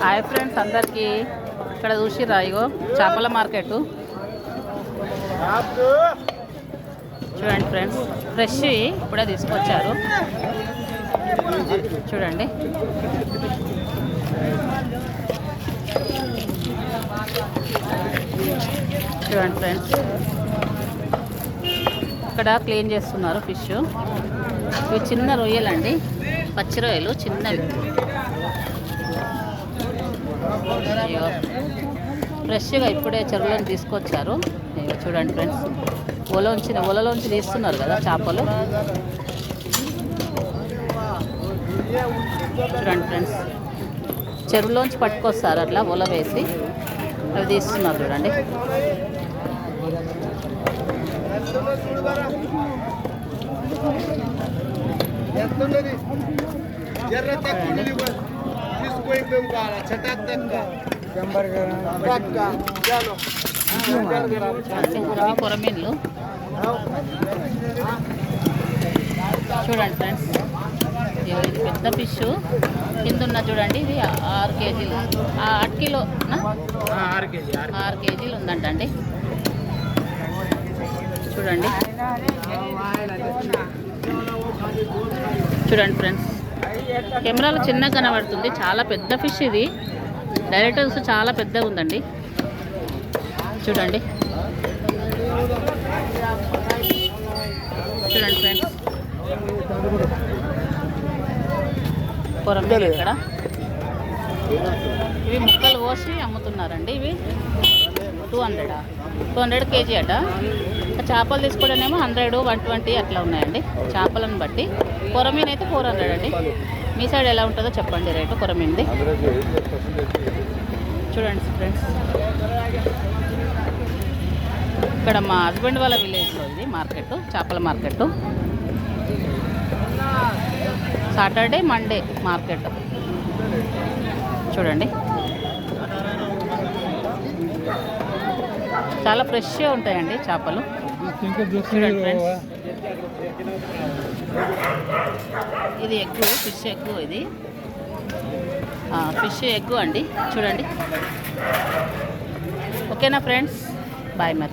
Hi friends అందరికీ. ఇక్కడ చూసిర్రా ఇగో చేపల మార్కెట్ చూడండి ఫ్రెండ్స్. ఫ్రెష్ ఇప్పుడే తీసుకొచ్చారు చూడండి. చూడండి ఫ్రెండ్స్, ఇక్కడ క్లీన్ చేస్తున్నారు ఫిష్. ఇవి చిన్న రొయ్యలండి, పచ్చి రొయ్యలు చిన్నవి. అయ్యో ఫ్రెష్గా ఇప్పుడే చెరువులను తీసుకొచ్చారు. అయ్యో చూడండి ఫ్రెండ్స్, ఒలలోంచి తీస్తున్నారు కదా చేపలు. చూడండి ఫ్రెండ్స్, చెరువులోంచి పట్టుకొస్తారు అట్లా ఒల వేసి అవి తీస్తున్నారు చూడండి. కొరమీన్లు చూడండి ఫ్రెండ్స్. ఇది పెద్ద ఫిష్ కింద ఉన్న చూడండి. ఇది 6 కేజీలు 8 కిలో 6 కేజీలు ఉందంటండి. చూడండి చూడండి ఫ్రెండ్స్, కెమెరాలో చిన్నగా కనబడుతుంది, చాలా పెద్ద ఫిష్ ఇది. డైరెక్టర్స్ చాలా పెద్దగా ఉందండి. చూడండి చూడండి ఫ్రెండ్స్, కొరమీను ఇక్కడ. ఇవి ముక్కలు కోసి అమ్ముతున్నారండి. ఇవి 200 కేజీ అట. చేపలు తీసుకోవడమేమో 100, 120 అట్లా ఉన్నాయండి చేపలను బట్టి. కొరమీన్ అయితే 400 అండి. మీ సైడ్ ఎలా ఉంటుందో చెప్పండి రేటు కొరమీన్ది. చూడండి ఫ్రెండ్స్, ఇక్కడ మా హస్బెండ్ వాళ్ళ విలేజ్లో ఇది మార్కెట్, చేపల మార్కెట్. Saturday Monday market. చూడండి చాలా ఫ్రెష్గా ఉంటాయండి చేపలు. చూడండి ఫ్రెండ్స్, ఇది ఎగ్గు, ఫిష్ ఎగ్గు. ఇది ఫిష్ ఎగ్గు అండి. చూడండి. ఓకేనా ఫ్రెండ్స్, బాయ్ మరి.